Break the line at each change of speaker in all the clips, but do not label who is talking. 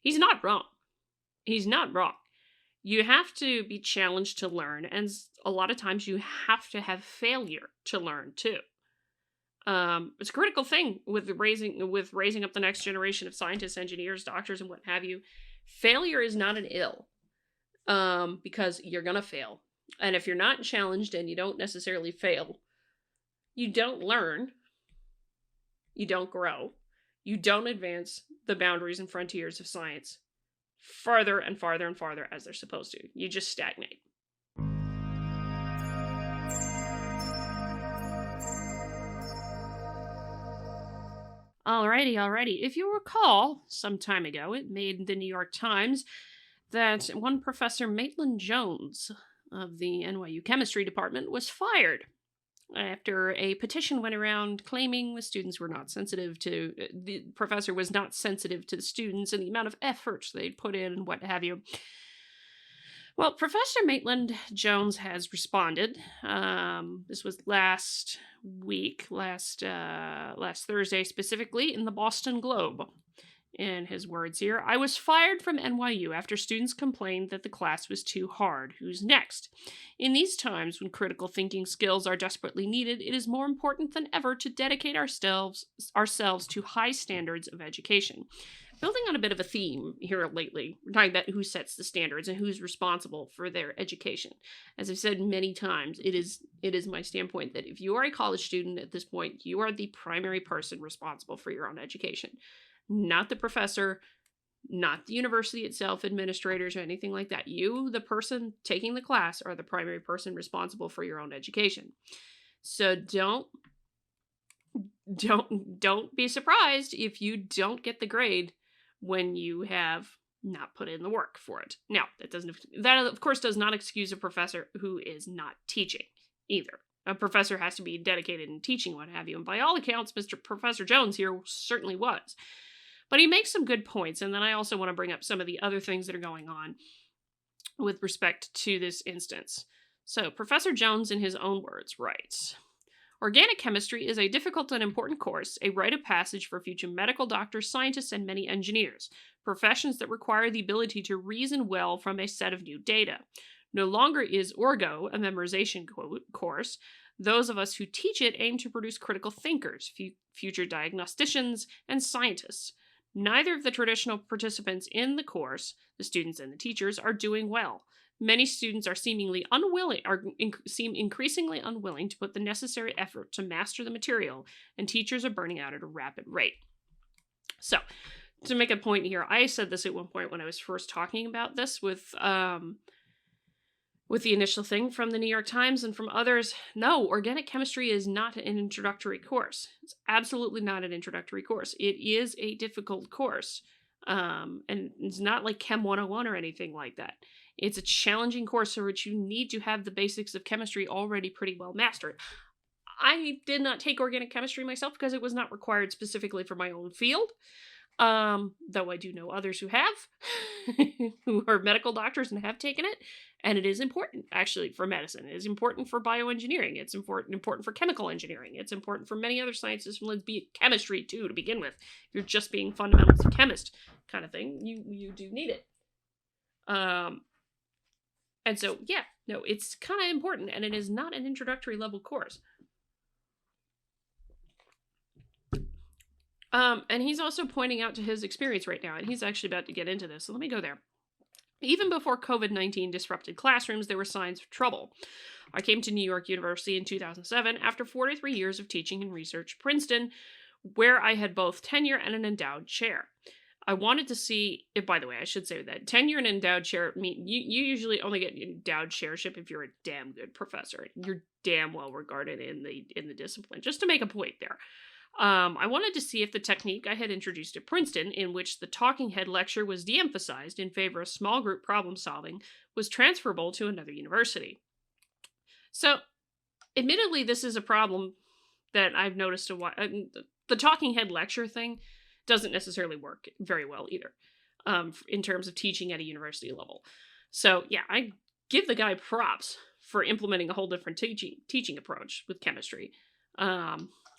He's not wrong. He's not wrong. You have to be challenged to learn, and a lot of times you have to have failure to learn too. It's a critical thing with raising up the next generation of scientists, engineers, doctors, and what have you. Failure is not an ill, because you're gonna fail, and if you're not challenged and you don't necessarily fail, you don't learn, you don't grow, you don't advance the boundaries and frontiers of science farther and farther and farther as they're supposed to. You just stagnate. Alrighty. If you recall, some time ago, it made the New York Times that one Professor Maitland Jones of the NYU chemistry department was fired after a petition went around claiming the professor was not sensitive to the students and the amount of effort they'd put in and what have you. Well, Professor Maitland Jones has responded. This was last Thursday specifically, in the Boston Globe. In his words here, "I was fired from NYU after students complained that the class was too hard. Who's next? In these times when critical thinking skills are desperately needed, it is more important than ever to dedicate ourselves to high standards of education." Building on a bit of a theme here lately, we're talking about who sets the standards and who's responsible for their education. As I've said many times, it is my standpoint that if you are a college student at this point, you are the primary person responsible for your own education. Not the professor, not the university itself, administrators, or anything like that. You, the person taking the class, are the primary person responsible for your own education. So don't be surprised if you don't get the grade when you have not put in the work for it. Now, that of course does not excuse a professor who is not teaching either. A professor has to be dedicated in teaching, what have you, and by all accounts, Professor Jones here certainly was. But he makes some good points, and then I also want to bring up some of the other things that are going on with respect to this instance. So, Professor Jones, in his own words, writes, "Organic chemistry is a difficult and important course, a rite of passage for future medical doctors, scientists, and many engineers, professions that require the ability to reason well from a set of new data. No longer is Orgo a memorization course. Those of us who teach it aim to produce critical thinkers, future diagnosticians, and scientists. Neither of the traditional participants in the course, the students and the teachers, are doing well. Many students seem increasingly unwilling to put the necessary effort to master the material, and teachers are burning out at a rapid rate." So, to make a point here, I said this at one point when I was first talking about this with the initial thing from the New York Times and from others. No, organic chemistry is not an introductory course. It's absolutely not an introductory course. It is a difficult course. And it's not like Chem 101 or anything like that. It's a challenging course for which you need to have the basics of chemistry already pretty well mastered. I did not take organic chemistry myself because it was not required specifically for my own field. Though I do know others who have, who are medical doctors and have taken it. And it is important, actually, for medicine. It is important for bioengineering. It's important for chemical engineering. It's important for many other sciences, let's be chemistry too, to begin with. If you're just being fundamentals of chemist kind of thing, you do need it. And so, yeah, no, it's kind of important, and it is not an introductory level course. And he's also pointing out to his experience right now, and he's actually about to get into this, so let me go there. "Even before COVID-19 disrupted classrooms, there were signs of trouble. I came to New York University in 2007 after 43 years of teaching and research at Princeton, where I had both tenure and an endowed chair. I wanted to see, by the way, I should say that tenure and endowed chair mean you usually only get endowed chairship if you're a damn good professor. You're damn well regarded in the discipline, just to make a point there. I wanted to see if the technique I had introduced at Princeton, in which the talking head lecture was de-emphasized in favor of small group problem solving, was transferable to another university." So, admittedly, this is a problem that I've noticed a while. The talking head lecture thing doesn't necessarily work very well either, in terms of teaching at a university level. So, yeah, I give the guy props for implementing a whole different teaching approach with chemistry.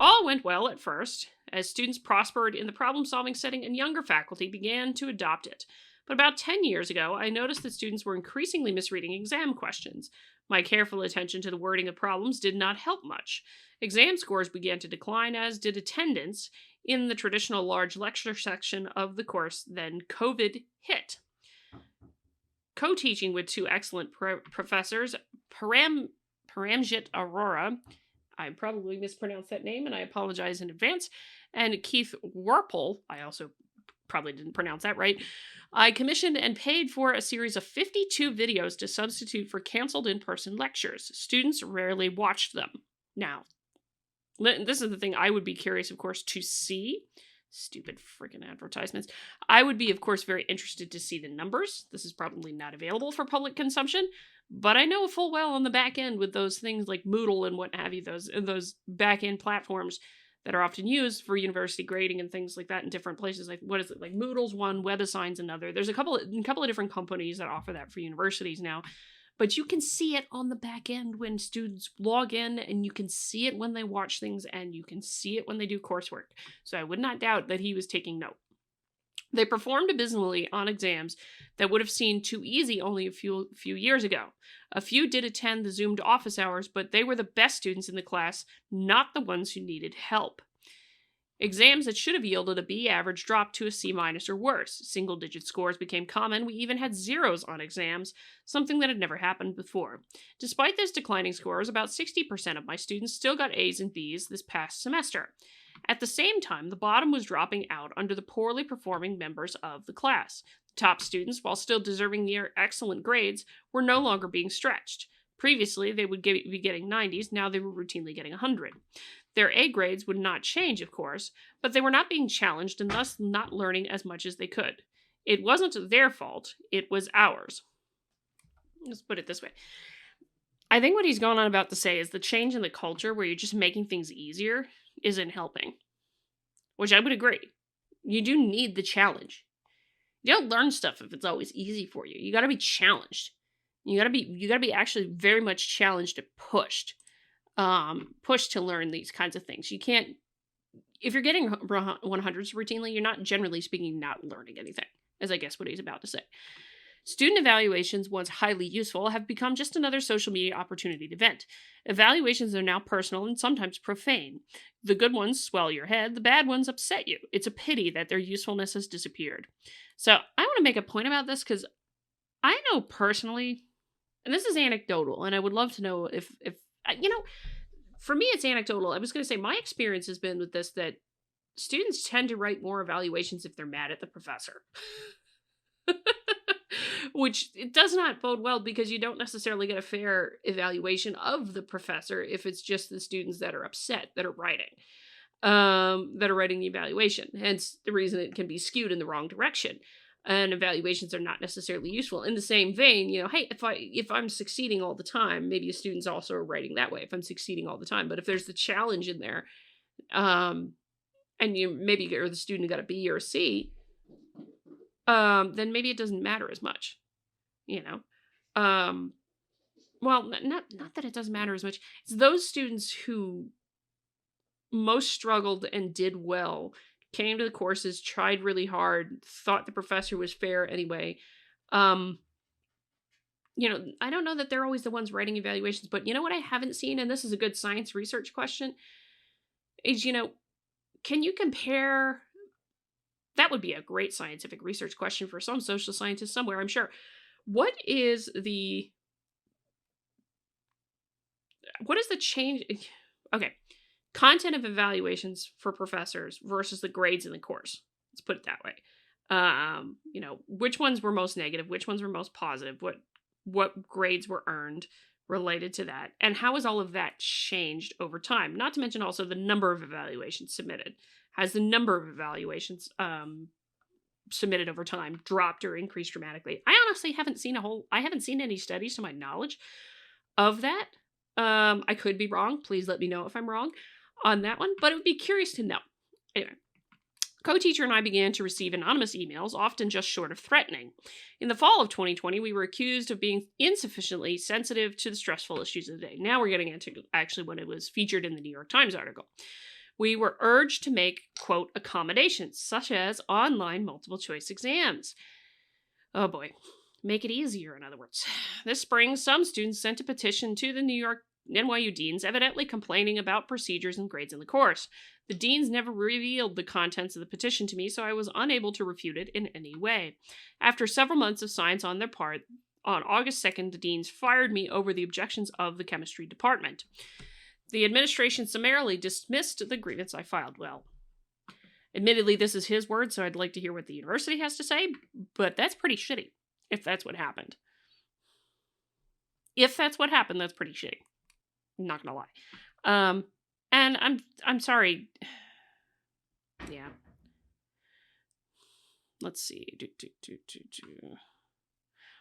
All went well at first, as students prospered in the problem-solving setting and younger faculty began to adopt it. But about 10 years ago, I noticed that students were increasingly misreading exam questions. My careful attention to the wording of problems did not help much. Exam scores began to decline, as did attendance in the traditional large lecture section of the course. Then COVID hit. Co-teaching with two excellent professors, Paramjit Arora, I probably mispronounced that name and I apologize in advance, and Keith Warple, I also probably didn't pronounce that right, I commissioned and paid for a series of 52 videos to substitute for canceled in-person lectures. Students rarely watched them. Now, this is the thing I would be curious, of course, to see. Stupid freaking advertisements. I would be, of course, very interested to see the numbers. This is probably not available for public consumption, but I know full well on the back end with those things like Moodle and what have you, those back end platforms that are often used for university grading and things like that in different places. Like, what is it? Like Moodle's one, WebAssign's another. There's a couple of different companies that offer that for universities now. But you can see it on the back end when students log in, and you can see it when they watch things, and you can see it when they do coursework. So I would not doubt that he was taking note. They performed abysmally on exams that would have seemed too easy only a few years ago. A few did attend the Zoomed office hours, but they were the best students in the class, not the ones who needed help. Exams that should have yielded a B average dropped to a C- or worse. Single-digit scores became common. We even had zeros on exams, something that had never happened before. Despite those declining scores, about 60% of my students still got A's and B's this past semester. At the same time, the bottom was dropping out under the poorly performing members of the class. The top students, while still deserving near excellent grades, were no longer being stretched. Previously, they would be getting 90s, now they were routinely getting 100. Their A grades would not change, of course, but they were not being challenged and thus not learning as much as they could. It wasn't their fault, it was ours. Let's put it this way. I think what he's gone on about to say is the change in the culture where you're just making things easier isn't helping. Which I would agree. You do need the challenge. You don't learn stuff if it's always easy for you. You gotta be challenged. You gotta be actually very much challenged and pushed. Pushed to learn these kinds of things. You can't, if you're getting 100s routinely, you're not, generally speaking, not learning anything, as I guess what he's about to say. Student evaluations, once highly useful, have become just another social media opportunity to vent. Evaluations are now personal and sometimes profane. The good ones swell your head, the bad ones upset you. It's a pity that their usefulness has disappeared. So I want to make a point about this because I know personally, and this is anecdotal, and I would love to know if for me it's anecdotal. I was going to say my experience has been with this that students tend to write more evaluations if they're mad at the professor. Which it does not bode well because you don't necessarily get a fair evaluation of the professor if it's just the students that are upset that are writing the evaluation. Hence the reason it can be skewed in the wrong direction. And evaluations are not necessarily useful. In the same vein, hey, if I'm succeeding all the time, maybe a student's also writing that way if I'm succeeding all the time. But if there's the challenge in there, and or the student got a B or a C, then maybe it doesn't matter as much. Well, not that it doesn't matter as much. It's those students who most struggled and did well, came to the courses, tried really hard, thought the professor was fair anyway. I don't know that they're always the ones writing evaluations, but you know what I haven't seen, and this is a good science research question, is, can you compare... That would be a great scientific research question for some social scientist somewhere, I'm sure. What is the change? Okay. Content of evaluations for professors versus the grades in the course. Let's put it that way. Which ones were most negative? Which ones were most positive? What grades were earned related to that? And how has all of that changed over time? Not to mention also the number of evaluations submitted. Has the number of evaluations submitted over time dropped or increased dramatically? I honestly haven't seen any studies to my knowledge of that. I could be wrong. Please let me know if I'm wrong on that one, but it would be curious to know. Anyway, co-teacher and I began to receive anonymous emails, often just short of threatening. In the fall of 2020, we were accused of being insufficiently sensitive to the stressful issues of the day. Now we're getting into actually when it was featured in the New York Times article. We were urged to make, quote, accommodations, such as online multiple choice exams. Oh boy. Make it easier, in other words. This spring, some students sent a petition to the NYU deans, evidently complaining about procedures and grades in the course. The deans never revealed the contents of the petition to me, so I was unable to refute it in any way. After several months of silence on their part, on August 2nd, the deans fired me over the objections of the chemistry department. The administration summarily dismissed the grievance I filed. Well, admittedly, this is his word, so I'd like to hear what the university has to say, but that's pretty shitty, if that's what happened. If that's what happened, that's pretty shitty. I'm not gonna lie. And I'm sorry. Yeah. Let's see.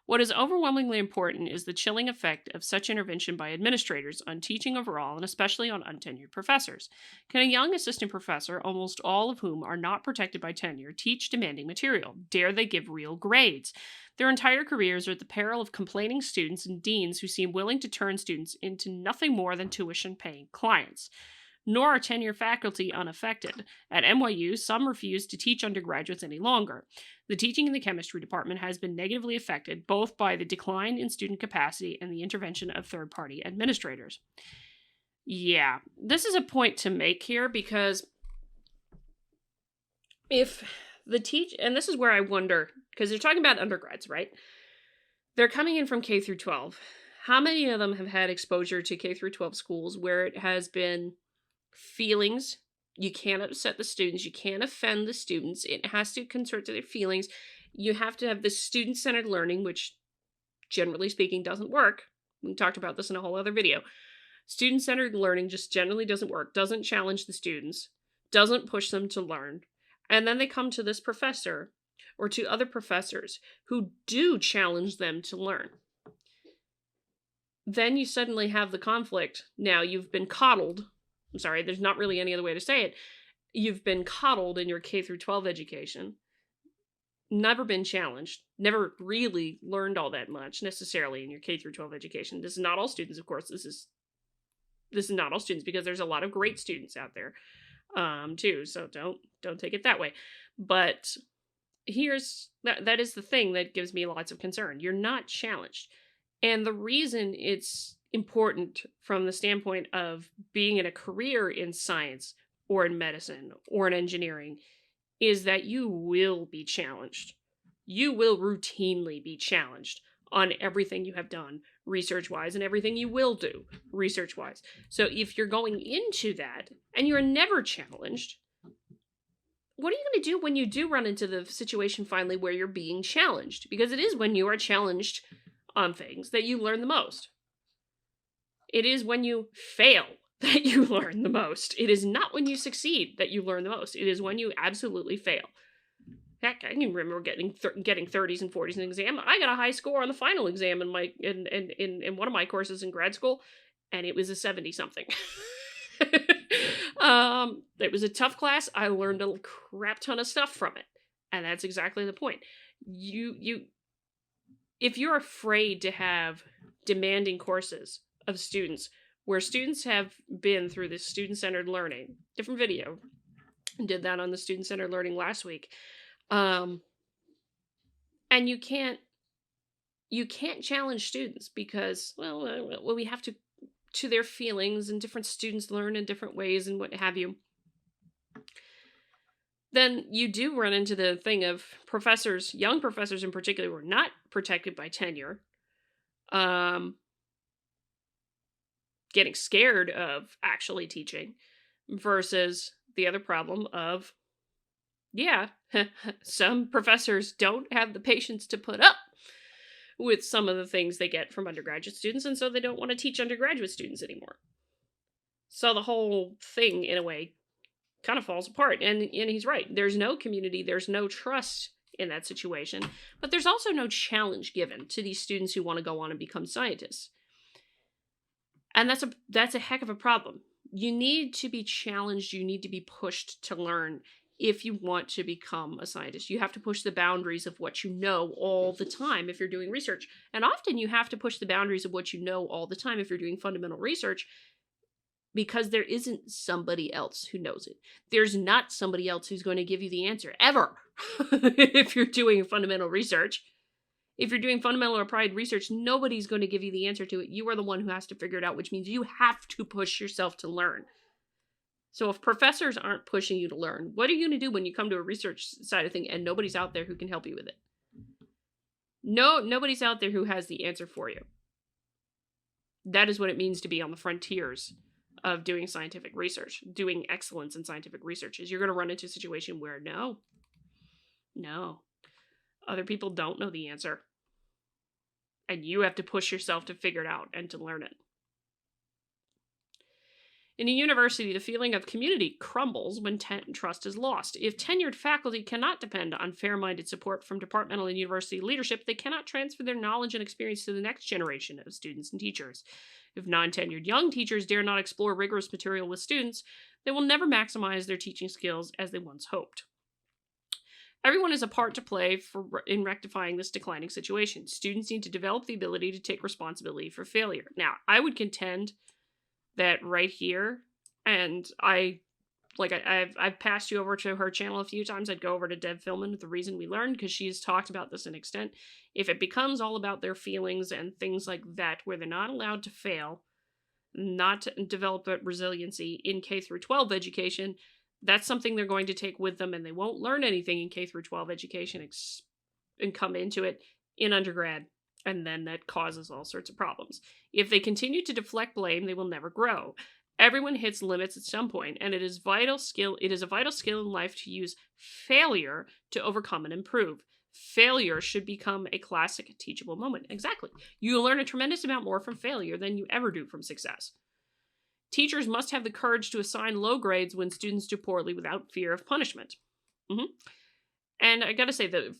What is overwhelmingly important is the chilling effect of such intervention by administrators on teaching overall, and especially on untenured professors. Can a young assistant professor, almost all of whom are not protected by tenure, teach demanding material? Dare they give real grades? Their entire careers are at the peril of complaining students and deans who seem willing to turn students into nothing more than tuition-paying clients. Nor are tenure faculty unaffected. At NYU, some refuse to teach undergraduates any longer. The teaching in the chemistry department has been negatively affected both by the decline in student capacity and the intervention of third-party administrators. Yeah, this is a point to make here because if the and this is where I wonder, because they're talking about undergrads, right? They're coming in from K through 12. How many of them have had exposure to K through 12 schools where it has been feelings? You can't upset the students. You can't offend the students. It has to concern to their feelings. You have to have this student-centered learning, which generally speaking doesn't work. We talked about this in a whole other video. Student-centered learning just generally doesn't work, doesn't challenge the students, doesn't push them to learn. And then they come to this professor or to other professors who do challenge them to learn. Then you suddenly have the conflict. Now you've been coddled. I'm sorry, there's not really any other way to say it. You've been coddled in your K through 12 education. Never been challenged. Never really learned all that much necessarily in your K through 12 education. This is not all students, of course. This is not all students because there's a lot of great students out there, too. So don't take it that way. But here's that is the thing that gives me lots of concern. You're not challenged, and the reason it's important from the standpoint of being in a career in science or in medicine or in engineering is that you will be challenged. You will routinely be challenged on everything you have done research-wise and everything you will do research-wise. So if you're going into that and you're never challenged, what are you going to do when you do run into the situation finally where you're being challenged? Because it is when you are challenged on things that you learn the most. It is when you fail that you learn the most. It is not when you succeed that you learn the most. It is when you absolutely fail. Heck, I can remember getting 30s and 40s in an exam. I got a high score on the final exam in one of my courses in grad school, and it was a 70-something. It was a tough class. I learned a crap ton of stuff from it, and that's exactly the point. If you're afraid to have demanding courses of students where students have been through this student-centered learning, different video, did that on the student-centered learning last week, and you can't challenge students because, well, we have to their feelings, and different students learn in different ways and what have you. Then you do run into the thing of professors, young professors in particular, who are not protected by tenure, getting scared of actually teaching, versus the other problem of, some professors don't have the patience to put up with some of the things they get from undergraduate students, and so they don't want to teach undergraduate students anymore. So the whole thing, in a way, kind of falls apart. And he's right. There's no community, there's no trust in that situation, but there's also no challenge given to these students who want to go on and become scientists. And that's a heck of a problem. You need to be challenged, you need to be pushed to learn if you want to become a scientist. You have to push the boundaries of what you know all the time if you're doing research. And often you have to push the boundaries of what you know all the time if you're doing fundamental research because there isn't somebody else who knows it. There's not somebody else who's going to give you the answer, ever, if you're doing fundamental research. If you're doing fundamental or applied research, nobody's going to give you the answer to it. You are the one who has to figure it out, which means you have to push yourself to learn. So if professors aren't pushing you to learn, what are you going to do when you come to a research side of thing and nobody's out there who can help you with it? Nobody's out there who has the answer for you. That is what it means to be on the frontiers of doing scientific research, doing excellence in scientific research, is you're going to run into a situation where no, other people don't know the answer. And you have to push yourself to figure it out and to learn it. In a university, the feeling of community crumbles when trust is lost. If tenured faculty cannot depend on fair-minded support from departmental and university leadership, they cannot transfer their knowledge and experience to the next generation of students and teachers. If non-tenured young teachers dare not explore rigorous material with students, they will never maximize their teaching skills as they once hoped. Everyone has a part to play in rectifying this declining situation. Students need to develop the ability to take responsibility for failure. Now, I would contend that right here, and I've passed you over to her channel a few times. I'd go over to Deb Philman with The Reason We Learn, because she's talked about this in extent. If it becomes all about their feelings and things like that, where they're not allowed to fail, not to develop that resiliency in K through 12 education, that's something they're going to take with them, and they won't learn anything in K through 12 education and come into it in undergrad. And then that causes all sorts of problems. If they continue to deflect blame, they will never grow. Everyone hits limits at some point, and it is a vital skill in life to use failure to overcome and improve. Failure should become a classic teachable moment. Exactly. You learn a tremendous amount more from failure than you ever do from success. Teachers must have the courage to assign low grades when students do poorly without fear of punishment. And I gotta say that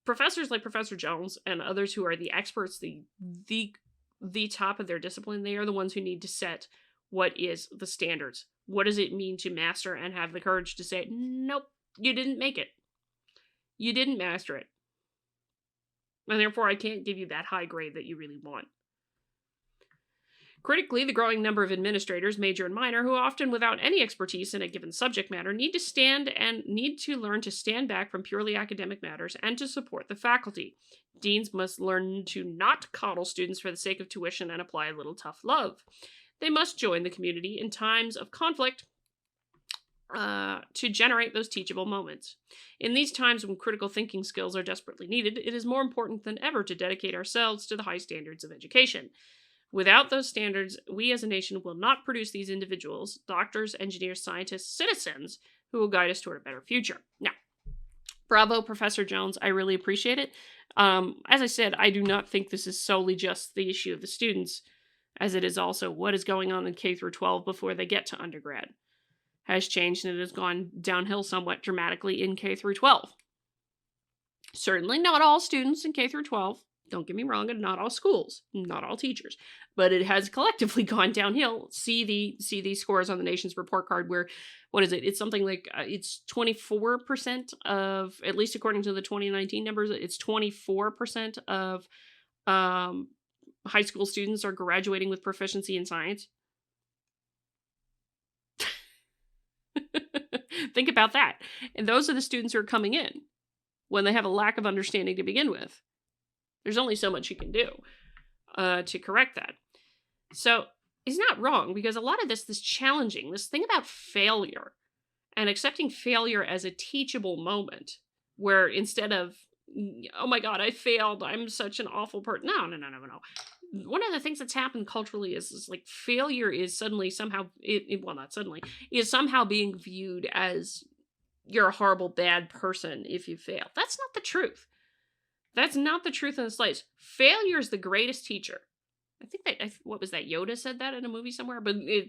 professors like Professor Jones and others who are the experts, the top of their discipline, they are the ones who need to set what is the standards. What does it mean to master, and have the courage to say, nope, you didn't make it. You didn't master it. And therefore, I can't give you that high grade that you really want. Critically, the growing number of administrators, major and minor, who often without any expertise in a given subject matter, need to learn to stand back from purely academic matters and to support the faculty. Deans must learn to not coddle students for the sake of tuition and apply a little tough love. They must join the community in times of conflict to generate those teachable moments. In these times when critical thinking skills are desperately needed, it is more important than ever to dedicate ourselves to the high standards of education. Without those standards, we as a nation will not produce these individuals, doctors, engineers, scientists, citizens, who will guide us toward a better future. Now, bravo, Professor Jones. I really appreciate it. As I said, I do not think this is solely just the issue of the students, as it is also what is going on in K through 12 before they get to undergrad has changed, and it has gone downhill somewhat dramatically in K through 12. Certainly not all students in K through 12. Don't get me wrong, and not all schools, not all teachers, but it has collectively gone downhill. See the scores on the nation's report card where, what is it? It's something like, it's 24% of, at least according to the 2019 numbers, it's 24% of high school students are graduating with proficiency in science. Think about that. And those are the students who are coming in when they have a lack of understanding to begin with. There's only so much you can do to correct that. So it's not wrong, because a lot of this challenging, this thing about failure and accepting failure as a teachable moment, where instead of, oh my God, I failed, I'm such an awful person. No. One of the things that's happened culturally is like failure is suddenly somehow, is somehow being viewed as you're a horrible, bad person if you fail. That's not the truth. That's not the truth in the slightest. Failure is the greatest teacher. I think that, what was that? Yoda said that in a movie somewhere, but it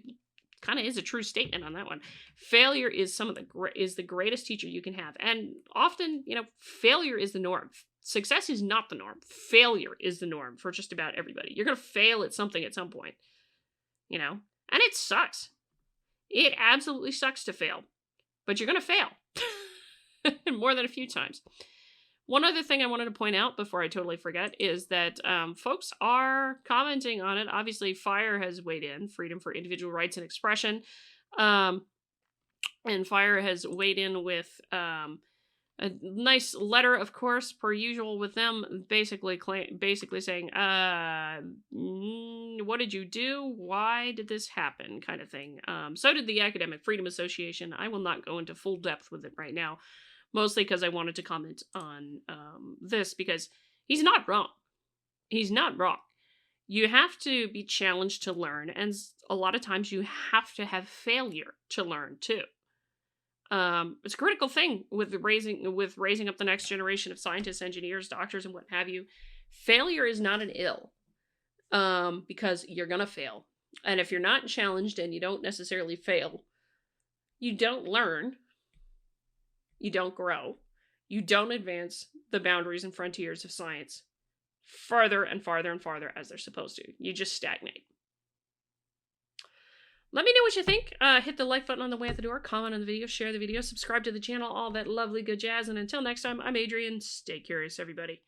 kind of is a true statement on that one. Failure is the greatest teacher you can have. And often, failure is the norm. Success is not the norm. Failure is the norm for just about everybody. You're going to fail at something at some point, and it sucks. It absolutely sucks to fail, but you're going to fail more than a few times. One other thing I wanted to point out before I totally forget is that folks are commenting on it. Obviously, FIRE has weighed in, Freedom for Individual Rights and Expression. And FIRE has weighed in with a nice letter, of course, per usual with them, basically saying, what did you do? Why did this happen? Kind of thing. So did the Academic Freedom Association. I will not go into full depth with it right now, mostly because I wanted to comment on this, because he's not wrong. He's not wrong. You have to be challenged to learn, and a lot of times you have to have failure to learn too. It's a critical thing with raising up the next generation of scientists, engineers, doctors, and what have you. Failure is not an ill, because you're gonna fail, and if you're not challenged and you don't necessarily fail, you don't learn, you don't grow, you don't advance the boundaries and frontiers of science farther and farther and farther as they're supposed to. You just stagnate. Let me know what you think. Hit the like button on the way out the door, comment on the video, share the video, subscribe to the channel, all that lovely good jazz. And until next time, I'm Adrian. Stay curious, everybody.